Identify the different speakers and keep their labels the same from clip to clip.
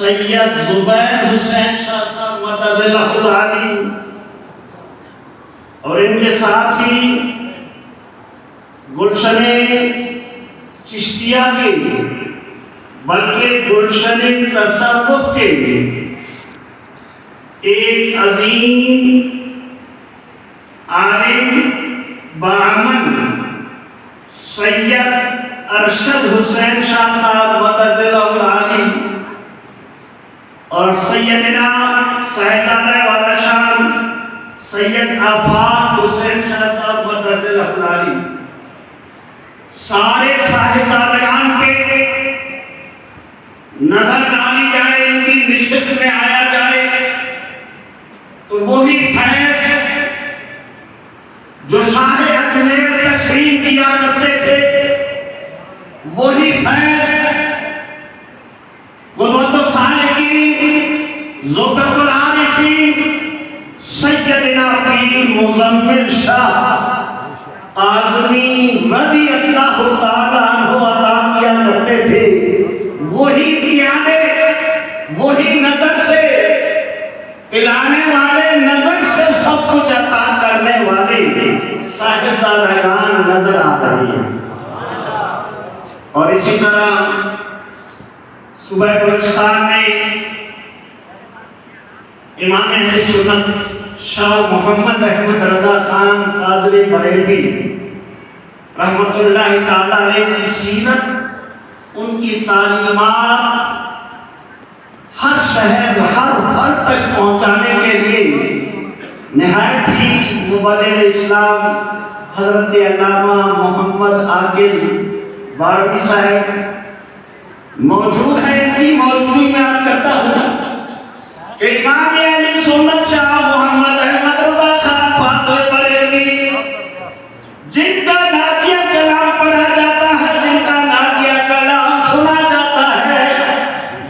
Speaker 1: سید زبیر حسین شاہ صاحب مدد اللہ العالی اور ان کے ساتھ ہی گلشن چشتیہ کے بلکہ گلشن تصوف کے ایک عظیم عالم بعمل سید ارشد حسین شاہ صاحب مدد اللہ العالی اور سیدنا صاحبزادہ والا شان سید آفاق حسین شاہ صاحب مدد اللہ العالی سارے صاحبزادگان کے نظر ڈالی جائے، ان کی نشست میں آیا جائے تو وہی فیض جو شاہ اجمیر تقسیم کیا کرتے تھے، وہی فیض قدوۃ السالکین زبدۃ العارفین سیدنا پیر مزمل شاہ اعظمی رضی اللہ تعالیٰ عنہ عطا کیا کرتے تھے، وہی پیانے وہی نظر سے پلانے والے، نظر سے سب کچھ عطا کرنے والے صاحبزادگان نظر آ رہے ہیں۔ اور اسی طرح صوبہ بلوچستان میں امام اہل سنت شاہ محمد احمد رضا خان قاضی بریلوی رحمۃ اللہ تعالیٰ علیہ کی سیرت، ان کی تعلیمات ہر شہر ہر فرد تک پہنچانے کے لیے نہایت ہی مبلغ اسلام حضرت علامہ محمد عاقل باربی صاحب موجود ہیں۔ ان کی موجودگی میں عرض کرتا ہوں کہ امام اہل سنت شاہ محمد احمد رضا خان قاضی بریلوی جن کا نعتیہ کلام پڑھا جاتا ہے، جن کا نعتیہ کلام سنا جاتا ہے،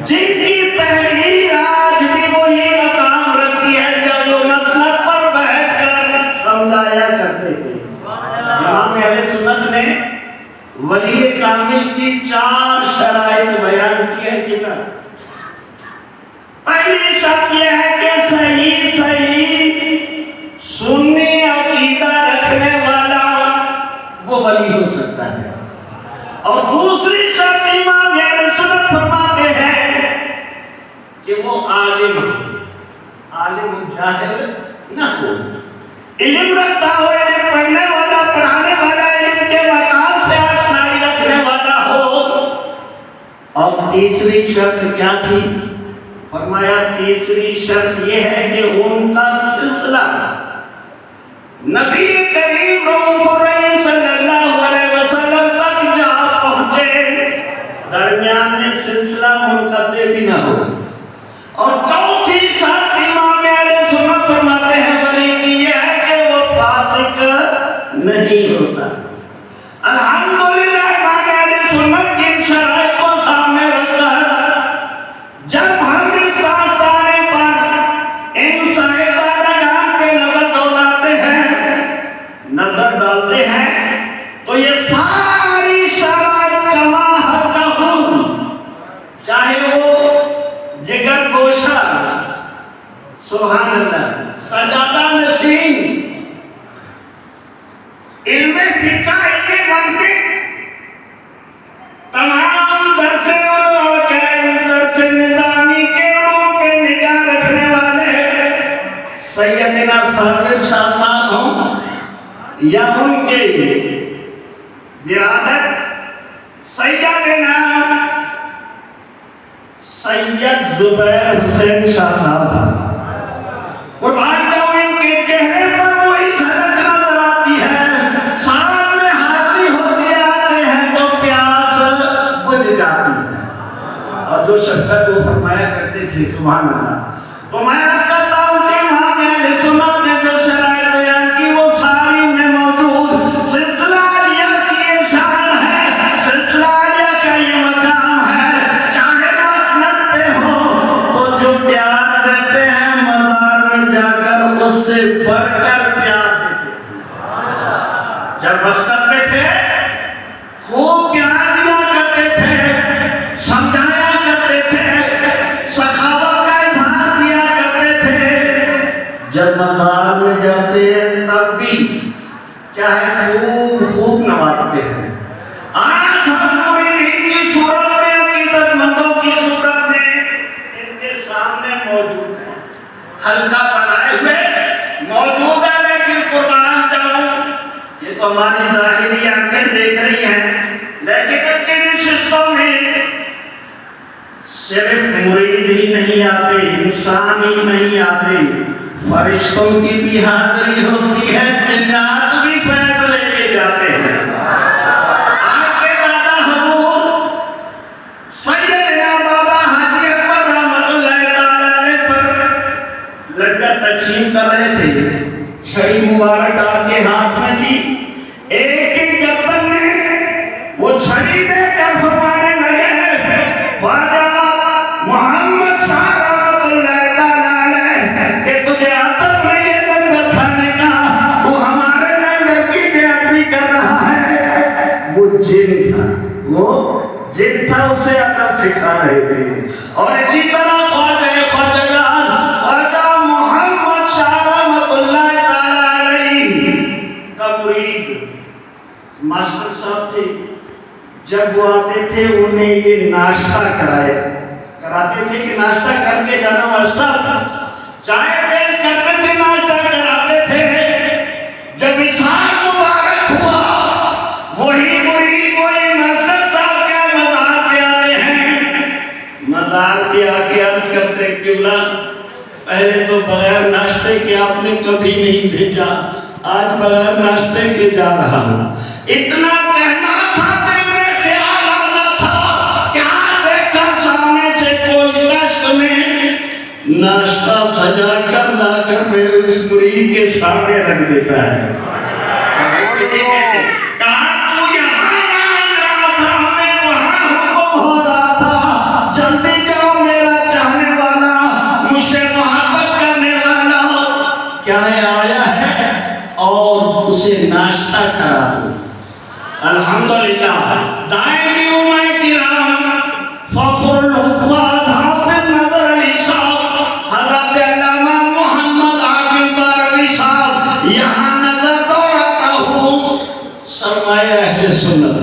Speaker 1: جن کی تحریر آج بھی وہی مقام رکھتی ہے جب وہ مسند پر بیٹھ کر سمجھایا کرتے تھے۔ امام اہل سنت نے ولی کامل کی 4 شرائط بیان کی ہے کہ پہلی شرط یہ ہے کہ صحیح سنی عقیدہ رکھنے والا وہ ولی ہو سکتا ہے، اور دوسری شرط امام اہل سنت فرماتے ہیں کہ وہ عالم جاہل نہ ہو، علم رکھتا ہو، علم پڑھنے والا، پڑھانے والا، علم کے مقام سے آشنائی رکھنے والا ہو۔ اور تیسری شرط کیا تھی؟ فرمایا تیسری شرط یہ ہے کہ ان کا سلسلہ نبی کریم رؤوف الرحیم صلی اللہ علیہ وسلم تک جا پہنچے، درمیان میں سلسلہ منقطع بھی نہ ہو۔ اور چوتھی شرط امام اہل سنت فرماتے ہیں ولی کی یہ ہے کہ وہ فاسق نہیں ہوتا۔ الحمدللہ امام اہل سنت کی شرائط کو سامنے رکھ کر جب ہم اس راستانے پر ان صاحبزادگان کے نظر ڈالتے ہیں تو یہ ساری شرائط کما حقہ، چاہے وہ جگر گوشہ، سبحان اللہ، سجادہ نشین، علم فقہ، علم منطق، تمام درس اور درس نظامی کے علوم پہ نگاہ رکھنے والے سیدنا صاحب شاہ صاحب ہوں یا ان کے برادر سیدنا سید زبیر حسین شاہ صاحب، قربان جاؤں ان کے چہرے پر وہی جھلک نظر آتی ہے، سال میں حاضری ہوتے آتے ہیں تو پیاس بجھ جاتی ہے، اور جو شکر وہ فرمایا کرتے تھے سبحان اللہ۔ تو میں عرض کرتا ہوں کہ امام اہل سنت نے جو شرائط بیان کی وہ ساری میں موجود، سلسلہ عالیہ کی یہ شان ہے، سلسلہ عالیہ کا یہ مقام ہے، چاہے مسند پہ ہو تو جو پیار دیتے ہیں مزار میں جا کر اس سے بڑھ کر پیار دیتے ہیں۔ جب مسند پہ تھے خوب پیار دیا کرتے تھے، سمجھایا کرتے تھے، صرف مرید ہی نہیں آتے، انسان ہی نہیں آتے، فرشتوں کی بھی حاضری ہوتی ہے، جنات بھی فیض لے کے جاتے ہیں۔ آپ کے دادا حضور سیدنا بابا حاجی اکبر رحمت اللہ تعالیٰ علیہ پر لنگر تقسیم کر رہے تھے، چھڑی مبارک آپ کے ہاتھ میں تھی، ایک ایک گردن میں وہ چھڑی دے کر فرمانے لگے، خواجہ محمد شاہ رحمت اللہ تعالیٰ علیہ کہ تجھے عادت نہیں ہے لنگر کھانے کا، تو ہمارے لنگر کی بے ادبی کر رہا ہے۔ وہ جن تھا، وہ جن تھا، اسے ادب سکھا رہے تھے۔ اور اسی طرح خواجہ محمد شاہ رحمت اللہ تعالیٰ علیہ کا مرید ماسٹر صاحب تھے، جب وہ آتے تھے انہیں یہ ناشتہ کراتے تھے کہ ناشتہ کر کے جانا ماسٹر، چائے پیش کرتے تھے، ناشتہ کراتے تھے۔ جب اسحاق مبارک ہوا، وہی مرید وہی ماسٹر صاحب کے مزار پہ آتے ہیں، مزار پہ آ کے عرض کرتے ہیں قبلہ پہلے تو بغیر ناشتے کے آپ نے کبھی نہیں بھیجا، آج بغیر ناشتے کے جا رہا ہوں۔ اتنا کہنا تھا، دل میں خیال آنا تھا، کیا دیکھا سامنے سے کوئی دشت میں ناشتہ سجا کر لا کر میرے اس مرید کے سامنے رکھ دیتا ہے۔ کہا تو یہاں مان رہا تھا، ہمیں وہاں حکم ہو رہا تھا، جلدی جاؤ میرا چاہنے والا، مجھ سے محبت کرنے والا کیا ہے آیا ہے، اور اسے ناشتہ کرا دو۔ الحمدللہ دائمی علماء کرام فخر الحفاظ حافظ نظر علی صاحب حضرت علامہ محمد عاقل بارہوی صاحب یہاں نظر دوڑتا ہوں، سرمایہ اہل سنت،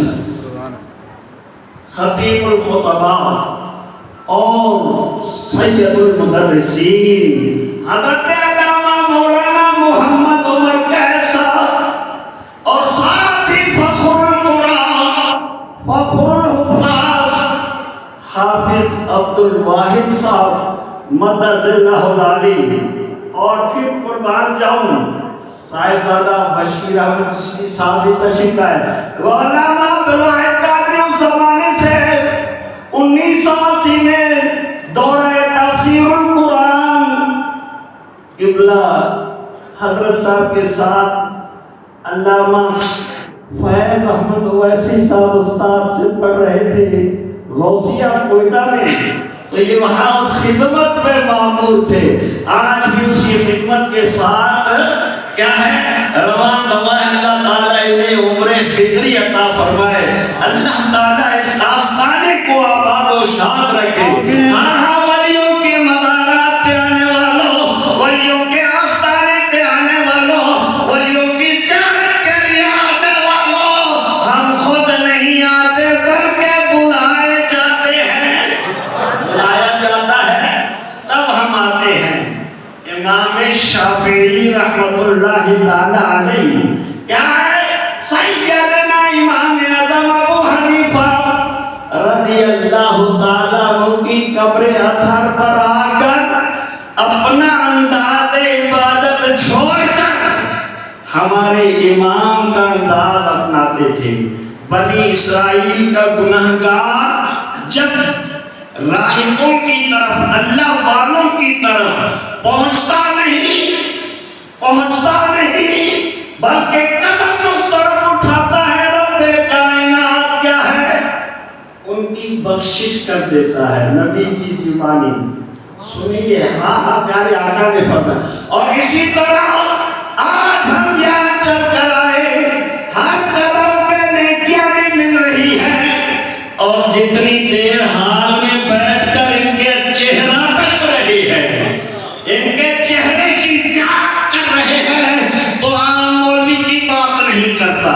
Speaker 1: خطیب الخطباء اور سید المدرسین حضرت علامہ مولانا محمد عمر قیس صاحب، اور ساتھ ہی فخر الحفاظ حافظ عبد الواحد صاحب مدد اللہ العلی، اور پھر قربان جاؤں صاحبزادہ بشیر احمد چشتی صاحب بھی تشریف لائے۔ علامہ عبد الواحد قادری اس زمانے سے 1980 میں دورہ تفسیر القرآن قبلہ حضرت صاحب کے ساتھ علامہ فیض احمد اویسی صاحب استاد سے پڑھ رہے تھے غوثیہ کوئٹہ میں، تو یہ وہاں خدمت میں معمور تھے۔ آج بھی اسی خدمت کے ساتھ کیا ہے روان دوا، اللہ تعالیٰ انہیں عمر فطری عطا فرمائے، اللہ تعالیٰ اس آستانے کو آباد و شاد رکھے۔ ہاں ولیوں کے مزارات پہ آنے والوں، ولیوں کے آستانے پہ آنے والوں، ولیوں کی زیارت کے لیے آنے والوں، ہم خود نہیں آتے بلکہ بلائے جاتے ہیں، بلایا جاتا ہے تب ہم آتے ہیں۔ امام شافعی رحمت اللہ تعالیٰ علیہ کیا ہے، سیدنا امام اعظم ابو حنیفہ رضی اللہ تعالیٰ عنہ کی قبر اطہر پر آ کر اپنا انداز عبادت چھوڑ کر ہمارے امام کا انداز اپناتے تھے۔ بنی اسرائیل کا گنہگار جب راہبوں کی طرف، اللہ والوں کی طرف پہنچتا نہیں بلکہ قدم اس طرف اٹھاتا ہے، رب کائنات کیا ہے ان کی بخشش کر دیتا ہے۔ نبی کی زبانی سنیے، ہاں پیارے آقا نے فرمایا۔ اور اسی طرح آج ہم یہاں چل کر آئے، ہر قدم پہ نیکیاں بھی مل رہی ہیں، اور جتنی دیر حال میں بیٹھ کر ان کے چہرہ تک رہی ہے، ان کے چہرے کی زیارت کر رہے ہیں، تو عام مولوی کی بات نہیں کرتا۔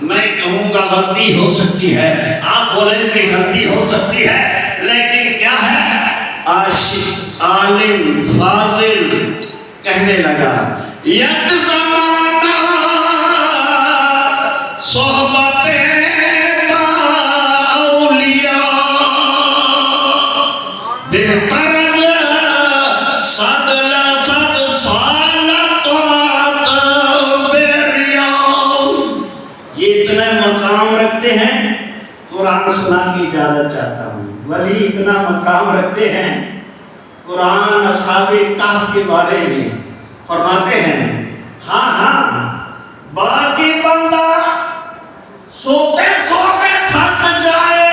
Speaker 1: میں کہوں گا غلطی ہو سکتی ہے، آپ بولیں گے غلطی ہو سکتی ہے، لیکن کیا ہے عاشق عالم فاضل کہنے لگا، یک زمانہ صحبت با اولیاء بہتر صد لصد سالت یہ اتنا مقام رکھتے ہیں. قرآن سنا کی اجازت چاہتا ہوں. ولی اتنا مقام رکھتے ہیں. قرآن اصحاب کہف کے بارے میں فرماتے ہیں ہاں باقی بندہ سوتے سوتے تھک جائے،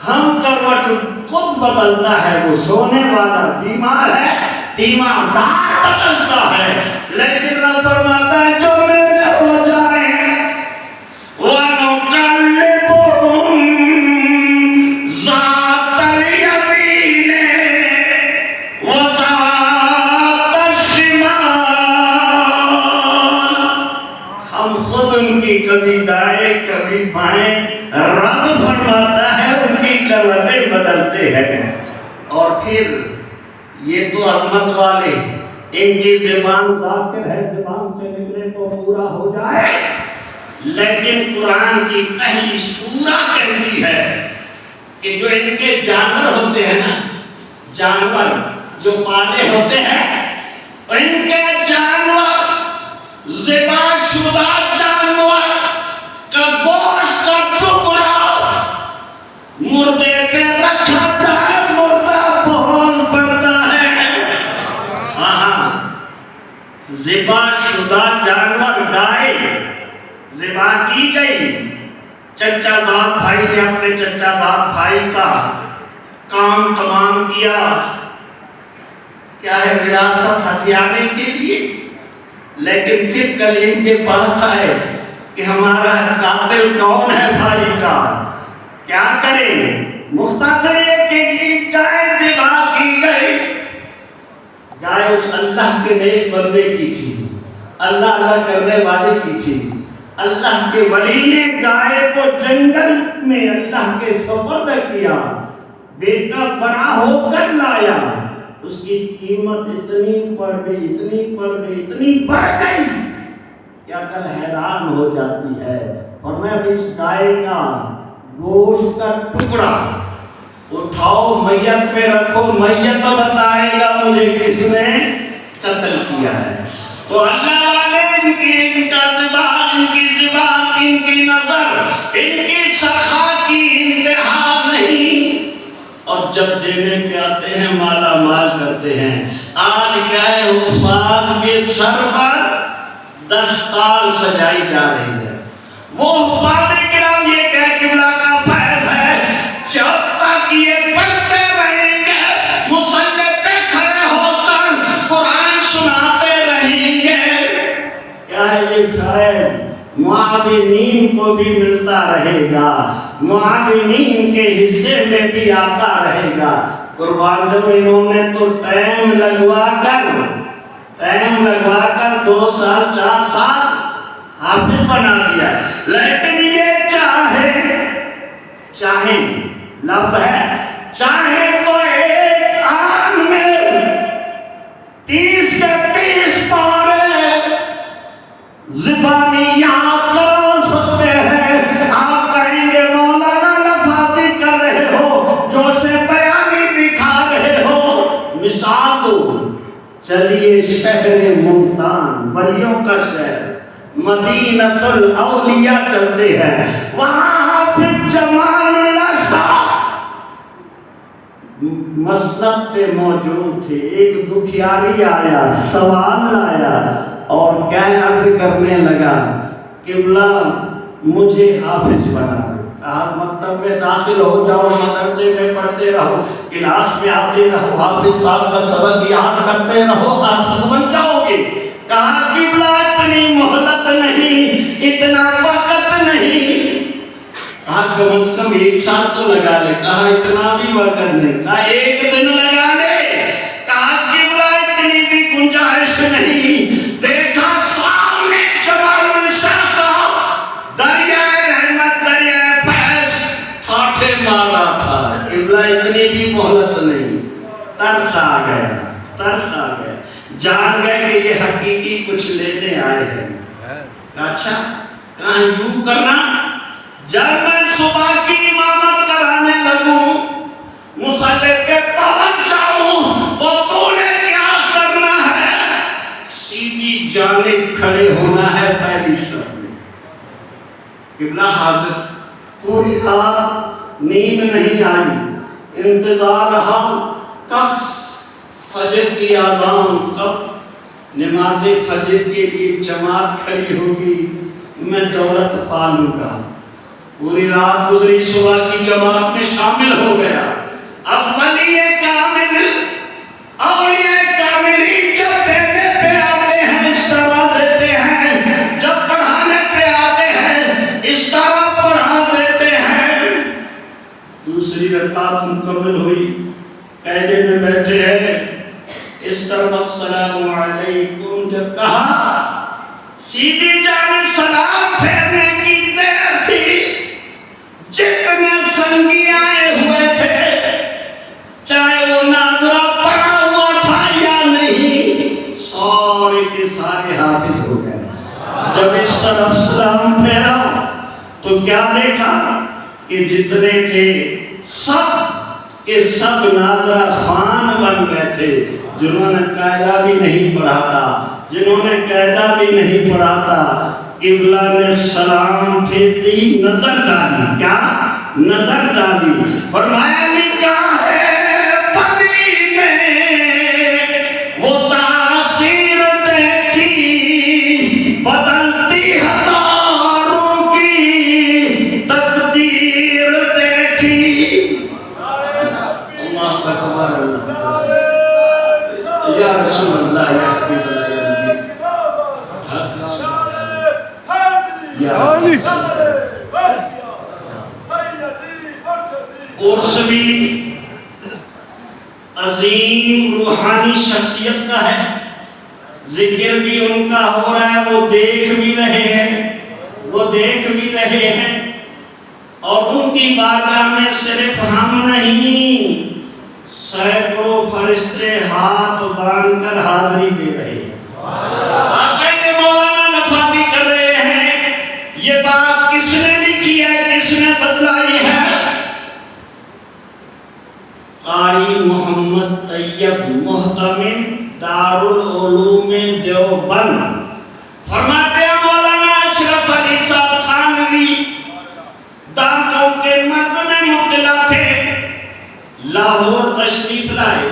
Speaker 1: ہم کروٹ خود بدلتا ہے، وہ سونے والا بیمار ہے تیماردار بدلتا ہے. لیکن رب فرماتا ہے جو میرے ہو جائے کبھی دائیں کبھی بائیں، رب فرماتا ہے ان کی کروٹیں بدلتے ہیں. اور پھر یہ تو عظمت والے، ان کی زبان ذاکر ہے، زبان سے نکلے تو پورا ہو جائے. لیکن قرآن کی پہلی سورہ کہتی ہے کہ جو ان کے جانور ہوتے ہیں نا، جانور جو پالے ہوتے ہیں، ان کے جانور ذبح شدہ جانور کا گوشت کا ٹکڑا مردے پہ رکھا جائے، مردہ بول پڑتا ہے. ہاں ذبح شدہ جانور گائے ذبح کی گئی. چچا باپ بھائی نے اپنے چچا باپ بھائی کا کام تمام کیا، کیا ہے وراثت ہتھیانے کے لیے. لیکن پھر کلیم کے پاس آئے کہ ہمارا قاتل کون ہے بھائی کا، کیا کریں؟ مختصر یہ کہ گائے ذبح کی گئی. گائے اس اللہ کے نیک بندے کی تھی، اللہ اللہ کرنے والے کی تھی. اللہ کے ولی نے گائے کو جنگل میں اللہ کے سپرد کیا، بیٹا بڑا ہو کر لایا. اس کی قیمت اتنی بڑھ گئی، اتنی بڑھ گئی، اتنی بڑھ گئی کیا کل حیران ہو جاتی ہے. اور میں اب اس گائے کا گوشت کا ٹکڑا اٹھاؤ میت پہ رکھو، میت بتائے گا مجھے کس نے قتل کیا ہے. تو اللہ والے ان کا زبان، ان کی زبان، ان کی نظر، ان کی سخا کی انتہا نہیں. اور جب دینے پہ آتے ہیں مالا مال کرتے ہیں. آج کیا ہے حفاظ کے سر پر دستار سجائی جا رہی ہے. وہ حفاظ کرام یہ کہہ قبلہ کا فیض ہے، جب تک یہ پڑھتے رہیں گے، مصلی پہ کھڑے ہو کر قرآن سناتے رہیں گے، کیا ہے یہ فیض معاونین کو بھی ملتا رہے گا، معاونین کے حصے میں بھی آتا رہے گا. قربان جب انہوں نے تو ٹائم لگوا کر 2 سال 4 سال حافظ بنا دیا. لیکن یہ چاہیں لفظ ہے، چاہیں تو ایک آن میں 30 کے 30 پارے زبانی یاد کرا سکتے ہیں. آپ کہیں گے مولانا لفاظی کر رہے ہو، جوش بیانی دکھا رہے ہو. مثال دو، چلیے شہر ملتان، ولیوں کا شہر، مدینۃ الاولیاء چلتے ہیں. وہاں حافظ جمال اللہ شاہ مسند پہ موجود تھے. ایک دکھیاری آیا، سوال لایا اور کیا عرض کرنے لگا، قبلہ مجھے حافظ بنا دو. کہا مکتب میں داخل ہو جاؤ، مدرسے میں پڑھتے رہو، کلاس میں آتے رہو، حافظ صاحب کا سبق یاد کرتے رہو، حافظ بن جاؤ گے. کہا قبلہ اتنی مہلت نہیں، اتنا وقت نہیں. کہا کم از کم 1 سال تو لگا لے. کہا اتنا بھی وقت نہیں. کہا 1 دن لگا لے. کہا قبلہ اتنی بھی گنجائش نہیں. دیکھا سامنے جمال الشاہ کا دریائے رحمت، دریائے فیض فاتح مارا تھا. قبلہ اتنی بھی مہلت نہیں. ترس آ گیا، جان گئے کہ یہ حقیقی کچھ لینے آئے ہیں. اچھا کہاں یوں کرنا. جب میں صبح کی امامت کرانے لگوں، مصلی کھڑے ہونا ہے پہلی صف میں. قبلہ حاضر. پوری رات نیند نہیں آئی، انتظار رہا کب فجر کی اذان، کب نماز فجر کے لیے جماعت کھڑی ہوگی، میں دولت پالوں گا. پوری رات گزری، صبح کی جماعت میں شامل ہو گیا. اب ولی کامل، اولیاء کاملین جب دینے پہ آتے ہیں اس طرح دیتے ہیں، جب پڑھانے پہ آتے ہیں اس طرح پڑھا دیتے ہیں. دوسری رکعت مکمل ہوئی، قیدے میں بیٹھے ہیں، اس طرح السلام علیکم جب کہا، سیدھی جانب سلام پھیرنے کی دیر تھی. جتنے سنگی آئے ہوئے تھے، چاہے وہ ناظرہ پڑا ہوا تھا یا نہیں، سارے کے سارے حافظ ہو گئے. جب اس طرف سلام پھیرا تو کیا دیکھا کہ جتنے تھے سب کے سب ناظرہ خوان بن گئے تھے. جنہوں نے قاعدہ بھی نہیں پڑھا تھا، جنہوں نے قاعدہ بھی نہیں پڑھا تھا، قبلہ نے سلام پھیرتے ہی نظر ڈالی. کیا نظر ڈالی؟ فرمایا نگاہ پری میں وہ تاثیر دیکھی، بدلتی ہزاروں کی تقدیر دیکھی. اللہ اکبر، یا رسول اللہ، یا حبیب اللہ، یا نبی. عرس بھی عظیم روحانی شخصیت کا ہے، ذکر بھی ان کا ہو رہا ہے، وہ دیکھ بھی رہے ہیں، وہ دیکھ بھی رہے ہیں. اور ان کی بارگاہ میں صرف ہم نہیں، سینکڑوں فرشتے ہاتھ باندھ کر حاضری دے رہے ہیں. آپ کہیں مولانا نفاتی کر رہے ہیں، یہ بات کس نے لکھی ہے، کس نے بتلائی ہے؟ قاری محمد طیب محتمم دارالعلوم دیوبند فرماتے ہیں مولانا اشرف علی صاحب تھانوی دانتوں کے مرض میں مبتلا تھے، لاہور تشریف لائے،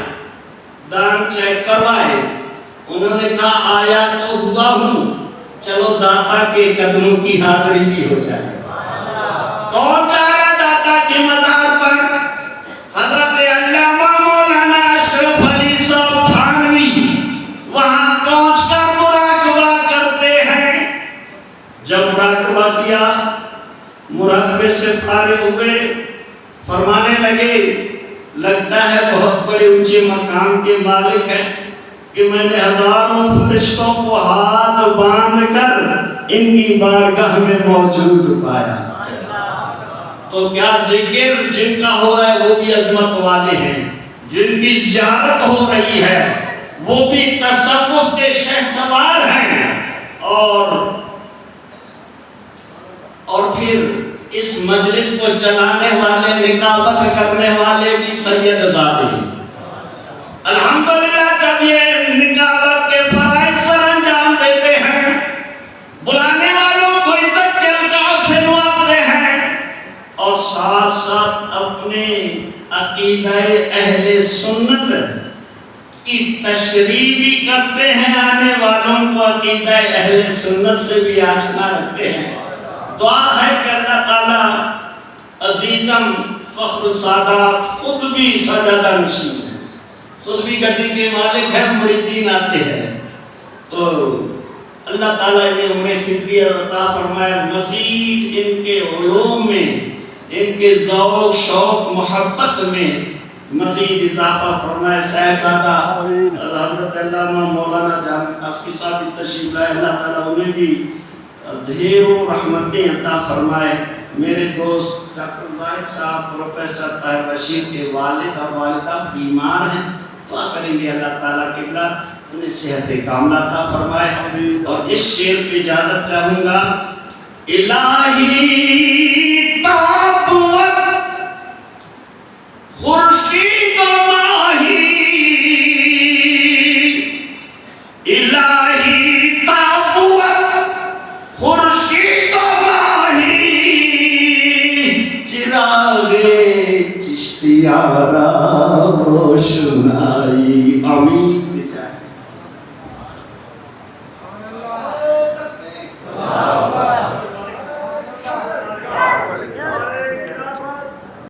Speaker 1: دان چیک کروائے. انہوں نے کہا آیا تو ہوا ہوں، چلو داتا کے قدموں کی حاضری بھی ہو جائے. کون جا رہا ہے داتا کے مزار پر؟ حضرت علامہ مولانا اشرف علی صاحب تھانوی وہاں پہنچ کر مراقبہ کرتے ہیں. جب مراقبہ کیا، مراقبے سے فارغ ہوئے، فرمانے لگے لگتا ہے بہت بڑے اونچے مقام کے مالک ہیں کہ میں نے ہزاروں فرشتوں کو ہاتھ باندھ کر ان کی بارگاہ میں موجود پایا. تو کیا ذکر جن کا ہو رہا ہے وہ بھی عظمت والے ہیں، جن کی زیارت ہو رہی ہے وہ بھی تصوف کے شہسوار ہیں. اور پھر اس مجلس کو چلانے والے، نقابت کرنے والے بھی سید زادے ہیں. الحمدللہ جب یہ نقابت کے فرائض سر انجام دیتے ہیں، بلانے والوں کو عزت کے القاب سے نوازتے ہیں، اور ساتھ ساتھ اپنے عقیدہ اہل سنت کی تشریح بھی کرتے ہیں، آنے والوں کو عقیدہ اہل سنت سے بھی آشنا رکھتے ہیں. دعا ہے کہ اللہ تعالیٰ عزیزم فخر سادات خود بھی سجدہ نشین ہے، خود بھی گدی کے مالک ہیں، مریدین آتے ہیں، تو اللہ تعالیٰ انہیں عمر خضری عطا فرمائے. مزید ان کے علوم میں، ان کے ذوق شوق محبت میں مزید اضافہ فرمائے. صاحبزادہ حضرت علامہ مولانا جان کاشفی صاحب بھی تشریف لائے، اللہ تعالیٰ انہیں بھی ڈھیروں رحمتیں عطا فرمائے. میرے دوست ڈاکٹر زاہد صاحب پروفیسر طاہر بشیر کے والد اور والدہ بیمار ہیں، دعا کریں گے اللہ تعالیٰ قبلہ انہیں صحت کاملہ عطا فرمائے. اور اس شعر پہ اجازت چاہوں گا. الہی تابوت خورشید و ماہی، الہی تابوت ইশতিয়ারা রোশনাই। আমিন।